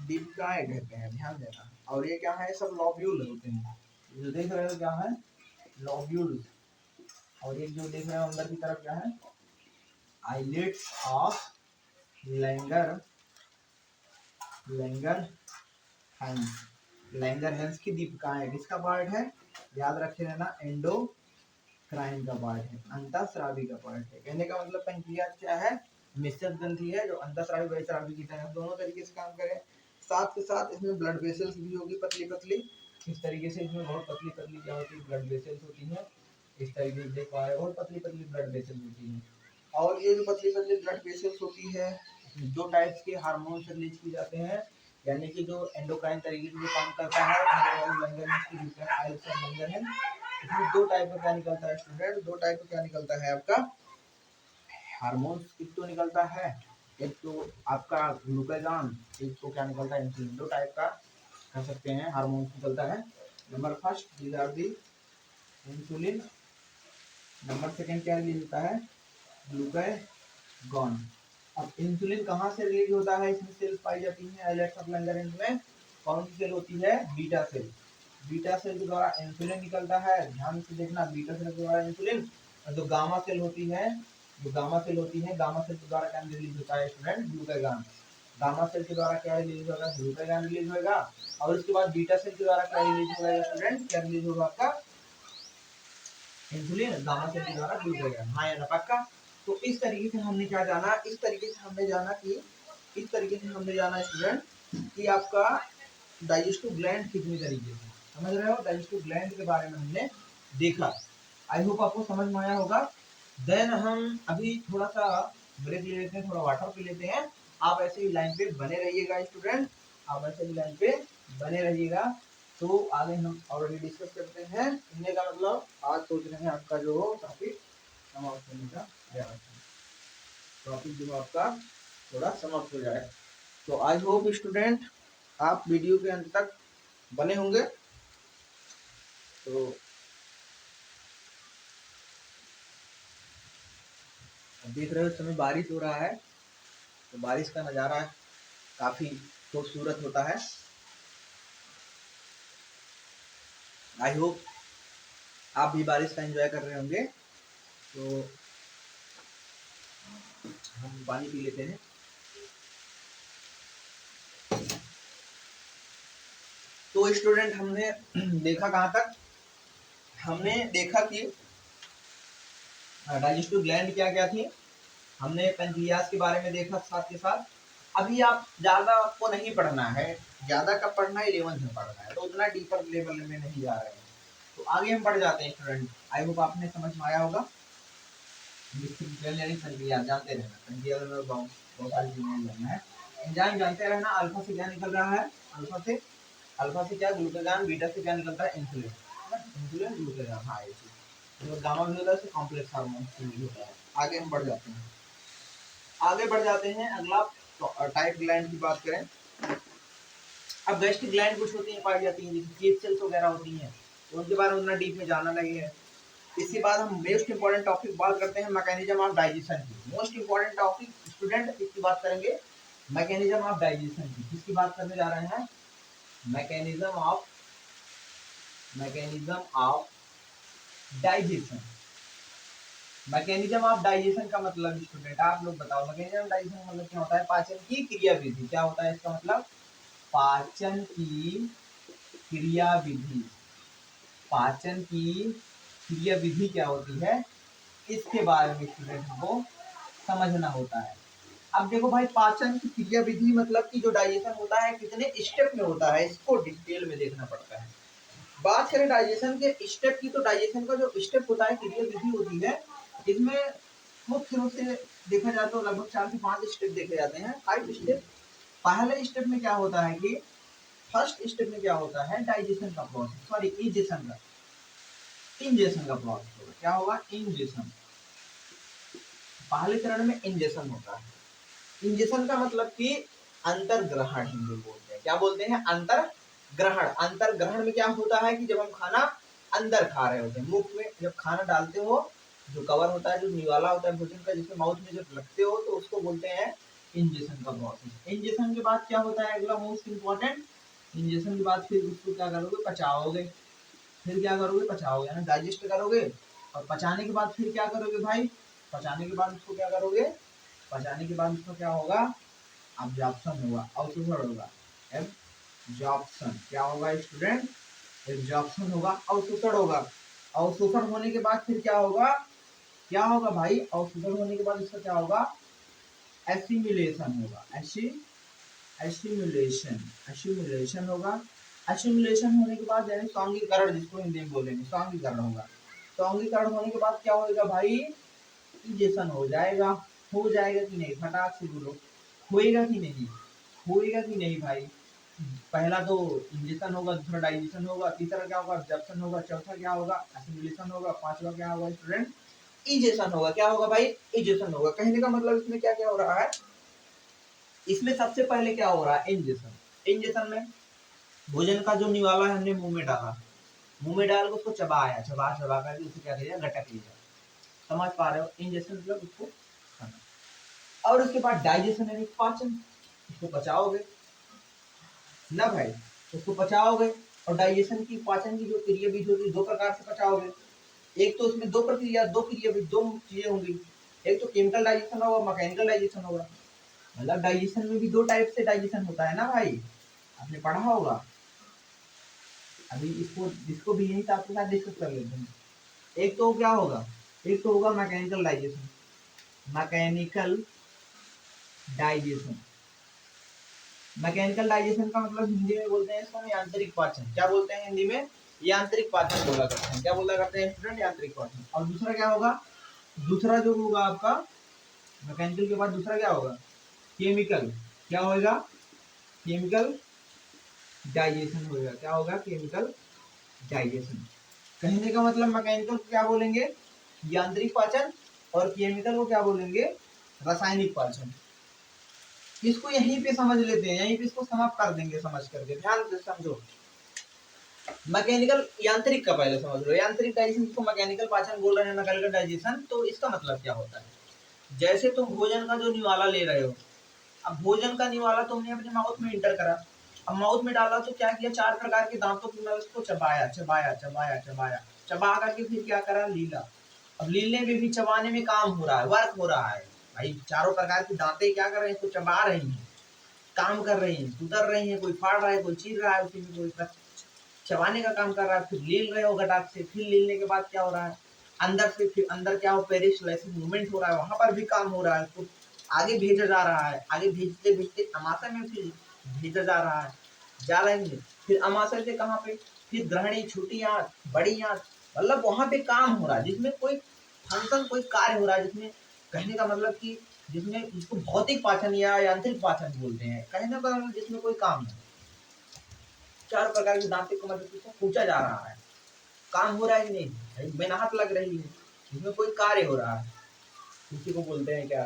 दीपिकाएं कहते हैं, ध्यान देना। और ये क्या है? सब लॉब्यूल होते हैं। जो देख रहे हो क्या है? लॉब्यूल। और एक जो देख रहे हो अंदर की तरफ क्या है? Islets of Langerhans. लैंगरहैंस की दीपिकाएं किसका पार्ट है? याद रखे रहना, एंडोक्राइन का पार्ट है, अंतःस्रावी का पार्ट है। कहने का मतलब पैंक्रियाज क्या है? मिश्रित ग्रंथि है जो अंतःस्रावी बहिःस्रावी की तरह दोनों तरीके से काम करे। साथ के साथ इसमें ब्लड वेसल्स भी होगी पतली पतली। इस तरीके से इसमें बहुत पतली पतली क्या होती है? ब्लड वेसल्स होती है। इस तरीके से देख पा रहे हो, बहुत पतली पतली ब्लड वेसल्स होती है। और ये जो पतली पतली ब्लड वेसल्स होती है, दो टाइप्स के हार्मोन से रिलीज किए जाते हैं। यानी कि जो एंडोक्राइन तरीके से जो काम करता है, इसमें दो टाइप का क्या निकलता है स्टूडेंट? दो टाइप का क्या निकलता है आपका? हार्मोन्स। एक तो निकलता है, एक तो आपका ग्लूकागॉन, एक तो क्या निकलता है? इंसुलिन। दो टाइप का कह सकते हैं हार्मोन्स निकलता है। Number first these are the insulin. Number second क्या रिलीज होता है? ग्लूकागॉन। अब इंसुलिन कहाँ से रिलीज होता है? इसमें सेल्स पाई जाती हैं आइलेट्स ऑफ लैंगरहैंस में। कौन सी सेल होती है? Beta cell. बीटा सेल के द्वारा इंसुलिन निकलता है। ध्यान से देखना, बीटा सेल के द्वारा इंसुलिन। और जो गामा सेल होती है, गामा सेल के द्वारा क्या रिलीज होता है स्टूडेंट? ग्लूकागॉन। गामा सेल के द्वारा क्या रिलीज होगा? ग्लूकागॉन रिलीज होगा। और उसके बाद बीटा सेल के द्वारा क्या रिलीज होगा स्टूडेंट? क्या रिलीज होगा आपका? इंसुलिन। गामा सेल के द्वारा ग्लूकागॉन। हाँ या ना पक्का? तो इस तरीके से हमने क्या जाना? इस तरीके से हमने जाना स्टूडेंट कि आपका डाइजेस्टिव ग्लैंड कितनी तरीके से, समझ रहे हो? डाइजेस्टिव ग्लैंड के बारे में हमने देखा। आई होप आपको समझ में आया होगा। देन हम अभी थोड़ा सा ब्रेक ले लेते हैं, थोड़ा वाटर पी लेते हैं। आप ऐसे ही लाइन पे बने रहिएगा स्टूडेंट, आप ऐसे ही लाइन पे बने रहिएगा। तो आगे हम ऑलरेडी डिस्कस करते हैं। कहने का मतलब आज सोच रहे हैं आपका जो टॉपिक समाप्त करने का प्रयास है, टॉपिक जो आपका थोड़ा समाप्त हो जाए। तो आई होप स्टूडेंट आप वीडियो के अंत तक बने होंगे। तो देख रहे हो इस समय बारिश हो रहा है, तो बारिश का नज़ारा काफ़ी खूबसूरत होता है। आई होप आप भी बारिश का एंजॉय कर रहे होंगे। तो हम पानी पी लेते हैं। तो स्टूडेंट हमने देखा कहाँ तक? हमने देखा कि डाइजेस्टिव ग्लैंड क्या क्या थी। हमने पैंक्रियाज के बारे में देखा साथ के साथ। अभी आप ज़्यादा आपको नहीं पढ़ना है, ज़्यादा कब पढ़ना है? 11th में पढ़ना है, तो उतना डीपर लेवल में नहीं जा रहे हैं। तो आगे हम बढ़ जाते हैं स्टूडेंट। आई होप आपने समझ में आया होगा। पैंक्रियाज जानते रहना, पैंक्रियाज में बहुत सारी चीज़ें जानना है। एंजाइम जानते रहना। अल्फा से क्या निकल रहा है? अल्फा से क्या? ग्लूकागॉन। बीटा से क्या निकलता है? Insulin glucagon. हाँ, ये चीज़। जो गामा में होता है कॉम्प्लेक्स हार्मोन होता है। आगे हम बढ़ जाते हैं। अगला टाइप ग्लैंड की बात करें। अब गैस्ट्रिक ग्लैंड कुछ होती हैं, पाई जाती हैं, जैसे चीफ सेल्स वगैरह होती हैं, तो उनके बारे में उतना डीप में जानना नहीं है। इसके बाद हम मोस्ट इंपॉर्टेंट टॉपिक बात करते हैं मैकेनिज्म ऑफ डाइजेशन की। मोस्ट इंपॉर्टेंट टॉपिक स्टूडेंट इसकी बात करेंगे, मैकेनिज्म ऑफ डाइजेशन की। किसकी बात करने जा रहे हैं? Mechanism of digestion. Mechanism of digestion का मतलब स्टूडेंट आप लोग बताओ, मैकेनिज्म ऑफ डाइजेशन का मतलब क्या होता है? पाचन की क्रिया विधि। क्या होता है इसका मतलब? पाचन की क्रिया विधि। पाचन की क्रिया विधि क्या होती है, इसके बारे में स्टूडेंट को समझना होता है। अब देखो भाई, पाचन की क्रिया विधि मतलब कि जो डाइजेशन होता है कितने स्टेप में होता है, इसको डिटेल में देखना पड़ता है। बात करें डाइजेशन के स्टेप की, तो डाइजेशन का जो स्टेप होता है, क्रिया विधि होती है, इसमें मुख्य रूप से देखा जाए तो लगभग 4 से 5 स्टेप देखे जाते हैं, 5 स्टेप। पहले स्टेप में क्या होता है कि फर्स्ट स्टेप में क्या होता है, डाइजेशन का प्रोसेस, सॉरी इंजेशन का प्रोसेस क्या होगा, इंजेशन। पहले चरण में इंजेशन होता है। इंजेशन का मतलब कि अंतर्ग्रहण हिंदी बोलते हैं, क्या बोलते हैं, अंतर्ग्रहण। अंतर्ग्रहण में क्या होता है कि जब हम खाना अंदर खा रहे होते हैं, मुख में जब खाना डालते हो, जो कवर होता है, जो निवाला होता है भोजन का, जिसमें माउथ में जब लगते हो, तो उसको बोलते हैं इंजेशन का प्रोसेस। इंजेशन के बाद क्या होता है, अगला मोस्ट इंपॉर्टेंट, इंजेशन के बाद फिर उसको क्या करोगे, पचाओगे। फिर क्या करोगे, पचाओगे, यानी डाइजेस्ट करोगे। और पचाने के बाद फिर क्या करोगे भाई, पचाने के बाद उसको क्या करोगे, पचाने के बाद उसका क्या होगा, अब्जॉर्प्शन होगा, अवशोषण होगा। एब्जॉर्प्शन क्या होगा स्टूडेंट, एब्जॉर्प्शन होगा, अवशोषण होगा। अवशोषण होने के बाद फिर क्या होगा, क्या होगा भाई, अवशोषण होने के बाद इसका क्या होगा, एसिमिलेशन होगा। एसिमिलेशन होगा। एसिमिलेशन होने के बाद यानी सांगीकरण, जिसको हिंदी में बोलेंगे सांगीकरण होगा। सांगीकरण होने के बाद क्या होगा भाई, इंजेशन हो जाएगा। हो जाएगा कि नहीं, फटाक से बोलो, होएगा कि नहीं, होएगा कि नहीं भाई। पहला तो इंजेशन होगा, दूसरा डाइजेशन होगा, तीसरा क्या होगा, एब्जॉर्प्शन होगा, चौथा क्या होगा, एसिमिलेशन होगा, पांचवा क्या होगा स्टूडेंट, इजेशन होगा। क्या होगा भाई, इजेशन होगा। कहने का मतलब इसमें क्या क्या हो रहा है, इसमें सबसे पहले क्या हो रहा है, इंजेशन। इंजेशन में भोजन का जो निवाला है हमने मुंह में डाला, मुंह में डाल के उसको चबाया, चबा चबा करके उसे क्या किया, गटक लिया। समझ पा रहे हो, इंजेशन मतलब उसको खाना। और उसके बाद डाइजेशन यानी पाचन, उसको पचाओगे ना भाई, उसको पचाओगे। और डाइजेशन की, पाचन की जो क्रिया विधि होगी, दो प्रकार से पचाओगे। एक तो उसमें दो प्रक्रिया, दो क्रिया विधि, दो चीजें होंगी। एक तो केमिकल डाइजेशन होगा, मैकेनिकल डाइजेशन होगा। मतलब डाइजेशन में भी दो टाइप से डाइजेशन होता है ना भाई, आपने पढ़ा होगा। अभी इसको भी यही आपके साथ डिस्कस कर लेते हैं। एक तो क्या होगा, एक तो होगा mechanical digestion. Mechanical digestion, mechanical digestion का मतलब हिंदी में बोलते हैं इसको यांत्रिक पाचन। क्या बोलते हैं हिंदी में, यांत्रिक पाचन बोला करते हैं। क्या बोला करते हैं स्टूडेंट, यांत्रिक पाचन। और दूसरा क्या होगा, दूसरा जो होगा आपका मैकेनिकल के बाद दूसरा क्या होगा, केमिकल। क्या होगा, केमिकल डाइजेशन होगा। क्या होगा, केमिकल डाइजेशन। कहने का मतलब मैकेनिकल को क्या बोलेंगे, यांत्रिक पाचन, और केमिकल को क्या बोलेंगे, रासायनिक पाचन। इसको यहीं पे समझ लेते हैं, यहीं पे इसको समाप्त कर देंगे समझ करके, ध्यान से समझो। मैकेनिकल, यांत्रिक का पहले समझ लो, यांत्रिक डाइजेशन को मैकेनिकल पाचन बोल रहे हैं, मैकेनिकल डाइजेशन। तो इसका मतलब क्या होता है, जैसे तुम भोजन का जो निवाला ले रहे हो, अब भोजन का निवाला तुमने अपने माउथ में इंटर करा, अब माउथ में डाला तो क्या किया, 4 प्रकार के दांतों की मदद उसको चबाया चबाया चबाया चबाया, चबा करके फिर क्या करा, लीला। अब लीलने में भी चबाने में काम हो रहा है, वर्क हो रहा है भाई। चारों प्रकार की दांतें क्या कर रहे हैं, इसको चबा रही हैं, काम कर रही हैं, सुतर रही हैं, कोई फाड़ रहा है, कोई चीर रहा है, उसी में कोई चबाने का काम कर रहा है। फिर लील रहे हो गटाक से, फिर लीलने के बाद क्या हो रहा है, अंदर से, फिर अंदर क्या हो, पेरिस्टाल्टिक मूवमेंट हो रहा है, वहां पर भी काम हो रहा है, उसको आगे भेजा जा रहा है, आगे भेजते भेजते अमाशय में फिर भेजा जा रहा है, जा रहे हैं। फिर अमाशय से कहाँ पे, फिर ग्रहणी, छोटी आंत, बड़ी आंत, मतलब वहां पे काम हो रहा है, जिसमें कोई फंक्शन, कोई कार्य हो रहा है, जिसमें कहने का मतलब कि जिसमें, जिसको भौतिक पाचन या यांत्रिक पाचन बोलते हैं। कहने का मतलब जिसमें कोई काम है, 4 प्रकार की दांतों की मदद से पूछा जा रहा है, काम हो रहा है कि नहीं, मेहनत लग रही है, इसमें कोई कार्य हो रहा है, उसी को बोलते हैं क्या,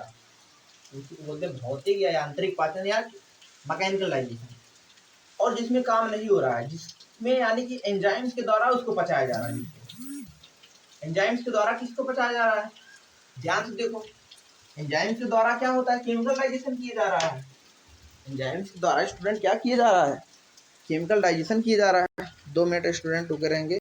उसी को बोलते हैं भौतिक या यांत्रिक पाचन या मैकेनिकल डाइजेशन। और जिसमें काम नहीं हो रहा है, जिसमें यानी कि एंजाइम्स के द्वारा उसको पचाया जा रहा है, एंजाइम्स के द्वारा किसको पचाया जा रहा है, ध्यान से देखो। एंजाइम्स के द्वारा क्या होता है, केमिकल डाइजेशन किया जा रहा है। एंजाइम्स के द्वारा स्टूडेंट क्या किया जा रहा है, केमिकल डाइजेशन किया जा रहा है। 2 मिनट स्टूडेंट रुके रहेंगे।